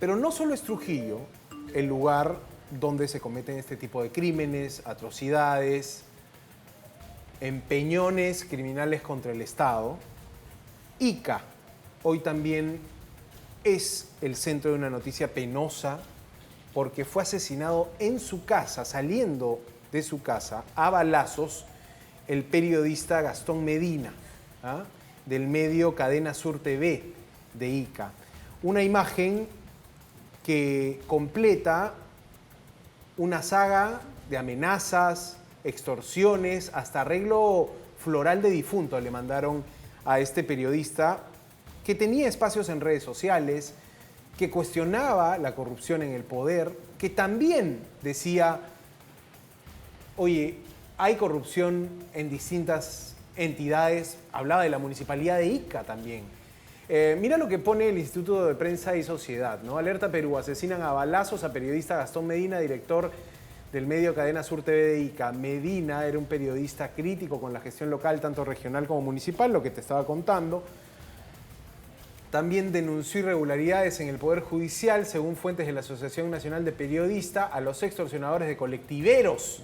Pero no solo es Trujillo el lugar donde se cometen este tipo de crímenes, atrocidades, empeñones criminales contra el Estado. Ica hoy también es el centro de una noticia penosa porque fue asesinado en su casa, saliendo de su casa a balazos, el periodista Gastón Medina, del medio Cadena Sur TV de Ica. Una imagen que completa una saga de amenazas, extorsiones, hasta arreglo floral de difunto le mandaron a este periodista que tenía espacios en redes sociales, que cuestionaba la corrupción en el poder, que también decía, oye, hay corrupción en distintas entidades, hablaba de la municipalidad de Ica también. Mira lo que pone el Instituto de Prensa y Sociedad, ¿no? Alerta Perú, asesinan a balazos a periodista Gastón Medina, director del medio Cadena Sur TV de Ica. Medina era un periodista crítico con la gestión local, tanto regional como municipal, lo que te estaba contando. También denunció irregularidades en el Poder Judicial, según fuentes de la Asociación Nacional de Periodistas, a los extorsionadores de colectiveros.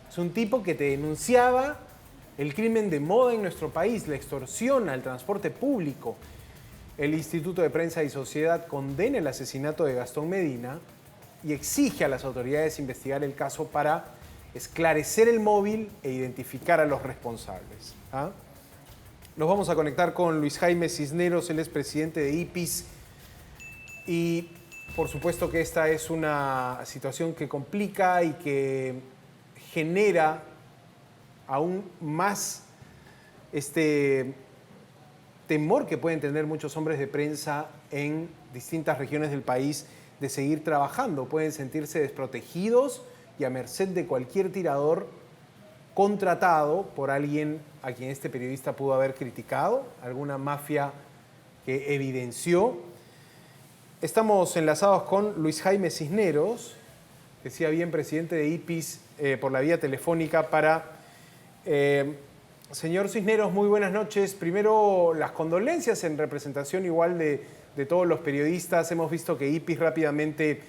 Es un tipo que te denunciaba el crimen de moda en nuestro país, la extorsión al transporte público. El Instituto de Prensa y Sociedad condena el asesinato de Gastón Medina y exige a las autoridades investigar el caso para esclarecer el móvil e identificar a los responsables. Nos vamos a conectar con Luis Jaime Cisneros, él es presidente de IPIS. Y por supuesto que esta es una situación que complica y que genera aún más este temor que pueden tener muchos hombres de prensa en distintas regiones del país de seguir trabajando. Pueden sentirse desprotegidos y a merced de cualquier tirador contratado por alguien a quien este periodista pudo haber criticado, alguna mafia que evidenció. Estamos enlazados con Luis Jaime Cisneros, decía bien, presidente de IPIS, por la vía telefónica para... señor Cisneros, muy buenas noches. Primero, las condolencias en representación igual de todos los periodistas. Hemos visto que IPIS rápidamente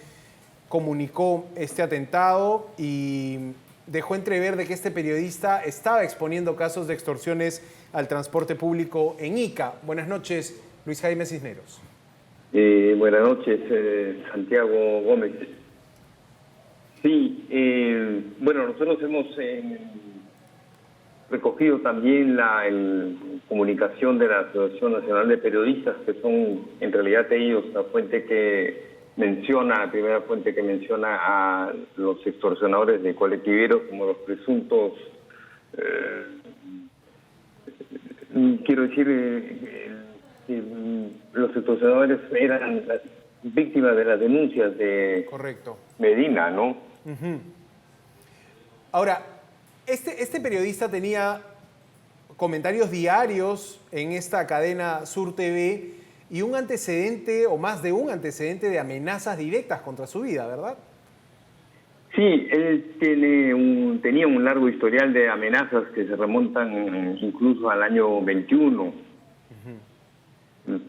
comunicó este atentado y dejó entrever de que este periodista estaba exponiendo casos de extorsiones al transporte público en Ica. Buenas noches, Luis Jaime Cisneros. Buenas noches, Santiago Gómez. Sí, bueno, nosotros hemos recogido también la comunicación de la Asociación Nacional de Periodistas, que son en realidad ellos la fuente que menciona, la primera fuente que menciona a los extorsionadores de colectiveros como los presuntos, quiero decir, los extorsionadores eran las víctimas de las denuncias de Correcto. Medina, ¿no? Ahora, este periodista tenía comentarios diarios en esta cadena Sur TV y un antecedente, o más de un antecedente, de amenazas directas contra su vida, ¿verdad? Sí, él tenía un largo historial de amenazas que se remontan incluso al año 21,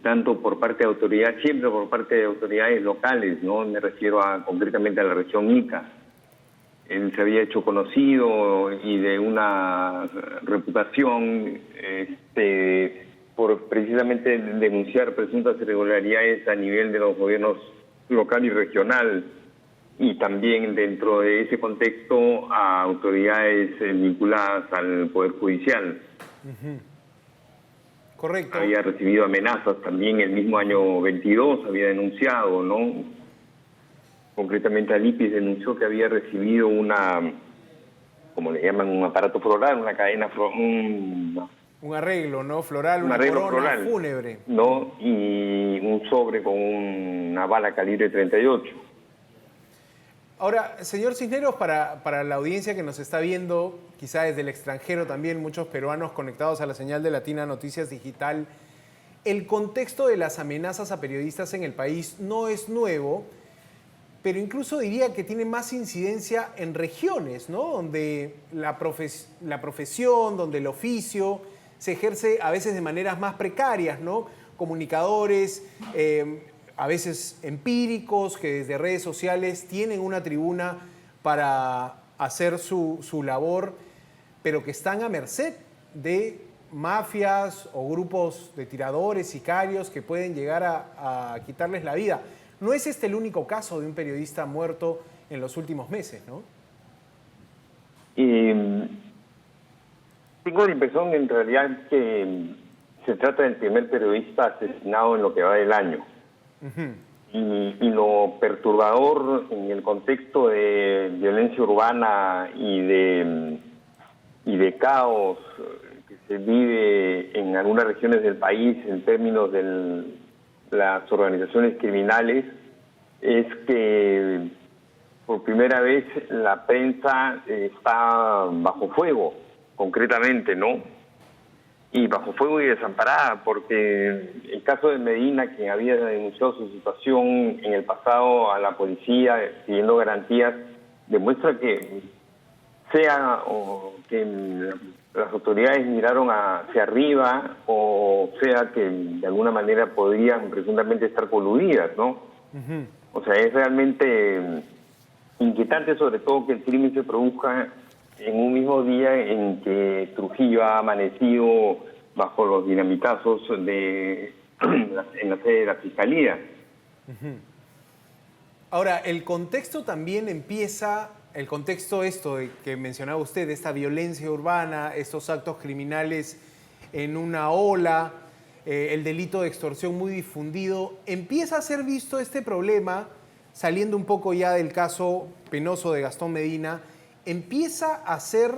tanto por parte de autoridades, siempre por parte de autoridades locales, ¿no? Me refiero concretamente a la región Ica. Él se había hecho conocido y de una reputación por precisamente denunciar presuntas irregularidades a nivel de los gobiernos local y regional, y también dentro de ese contexto a autoridades vinculadas al Poder Judicial. Correcto. Había recibido amenazas también el mismo año 22, había denunciado, ¿no? Concretamente al IPIS denunció que había recibido como le llaman, un aparato floral, una cadena, un arreglo, ¿no? Floral, un arreglo corona floral, fúnebre. ¿no? Y un sobre con una bala calibre 38. Ahora, señor Cisneros, para la audiencia que nos está viendo, quizá desde el extranjero también, muchos peruanos conectados a la señal de Latina Noticias Digital, el contexto de las amenazas a periodistas en el país no es nuevo, pero incluso diría que tiene más incidencia en regiones, ¿no? Donde la profesión, donde el oficio se ejerce a veces de maneras más precarias, ¿no? Comunicadores, a veces empíricos, que desde redes sociales tienen una tribuna para hacer su labor, pero que están a merced de mafias o grupos de tiradores, sicarios, que pueden llegar a quitarles la vida. No es este el único caso de un periodista muerto en los últimos meses, ¿no? Tengo la impresión en realidad que se trata del primer periodista asesinado en lo que va del año. Y lo perturbador en el contexto de violencia urbana y de caos que se vive en algunas regiones del país en términos de las organizaciones criminales es que por primera vez la prensa está bajo fuego, concretamente, ¿no? Y bajo fuego y desamparada, porque el caso de Medina, quien había denunciado su situación en el pasado a la policía pidiendo garantías, demuestra que sea o que las autoridades miraron hacia arriba o sea que de alguna manera podrían presuntamente estar coludidas, ¿no? O sea, es realmente inquietante, sobre todo que el crimen se produzca en un mismo día en que Trujillo ha amanecido bajo los dinamitazos en la sede de la Fiscalía. Ahora, el contexto también empieza, el contexto que mencionaba usted, de esta violencia urbana, estos actos criminales en una ola, el delito de extorsión muy difundido, empieza a ser visto este problema, saliendo un poco ya del caso penoso de Gastón Medina, empieza a ser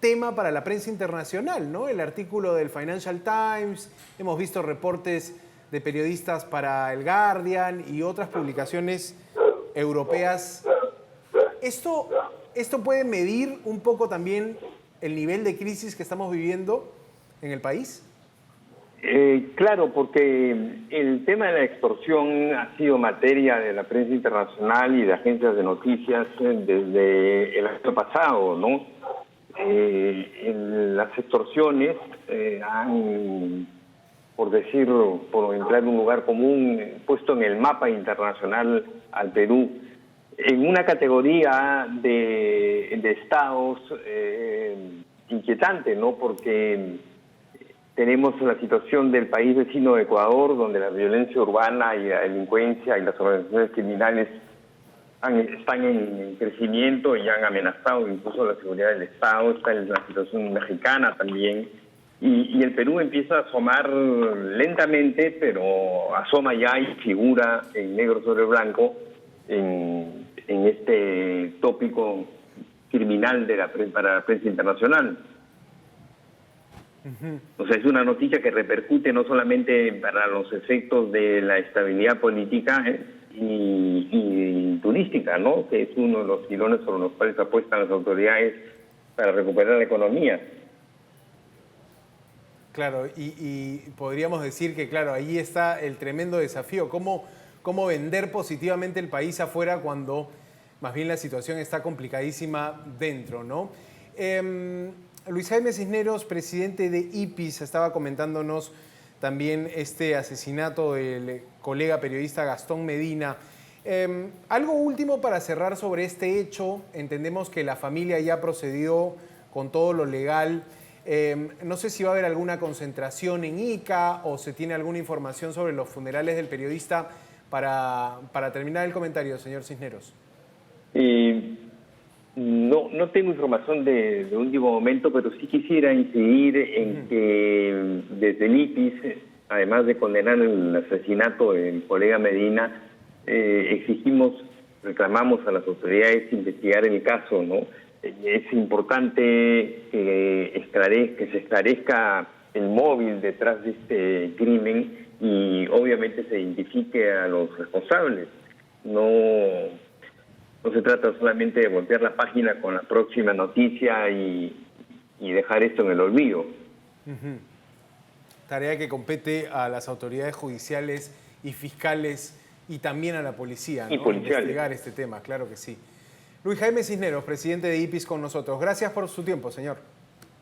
tema para la prensa internacional, ¿no? El artículo del Financial Times, hemos visto reportes de periodistas para el Guardian y otras publicaciones europeas. ¿Esto puede medir un poco también el nivel de crisis que estamos viviendo en el país? Claro, porque el tema de la extorsión ha sido materia de la prensa internacional y de agencias de noticias desde el año pasado, ¿no? Las extorsiones han, por entrar en un lugar común, puesto en el mapa internacional al Perú en una categoría de estados inquietante, ¿no? Porque tenemos la situación del país vecino de Ecuador, donde la violencia urbana y la delincuencia y las organizaciones criminales están en crecimiento y han amenazado incluso la seguridad del Estado. Está en la situación mexicana también. Y el Perú empieza a asomar lentamente, pero asoma ya y figura en negro sobre blanco en este tópico criminal para la prensa internacional. O sea, es una noticia que repercute no solamente para los efectos de la estabilidad política y turística, ¿no? Que es uno de los pilones sobre los cuales apuestan las autoridades para recuperar la economía. Claro, y podríamos decir que, claro, ahí está el tremendo desafío. ¿Cómo vender positivamente el país afuera cuando más bien la situación está complicadísima dentro, ¿no? Luis Jaime Cisneros, presidente de IPIS, estaba comentándonos también este asesinato del colega periodista Gastón Medina. Algo último para cerrar sobre este hecho. Entendemos que la familia ya procedió con todo lo legal. No sé si va a haber alguna concentración en Ica o se tiene alguna información sobre los funerales del periodista para terminar el comentario, señor Cisneros. No tengo información de último momento, pero sí quisiera incidir en que desde el IPIS, además de condenar el asesinato del colega Medina, reclamamos a las autoridades investigar el caso, ¿no? Es importante que se esclarezca el móvil detrás de este crimen y obviamente se identifique a los responsables. No se trata solamente de voltear la página con la próxima noticia y dejar esto en el olvido. Tarea que compete a las autoridades judiciales y fiscales y también a la policía, ¿no? Investigar este tema, claro que sí. Luis Jaime Cisneros, presidente de IPIS, con nosotros. Gracias por su tiempo, señor.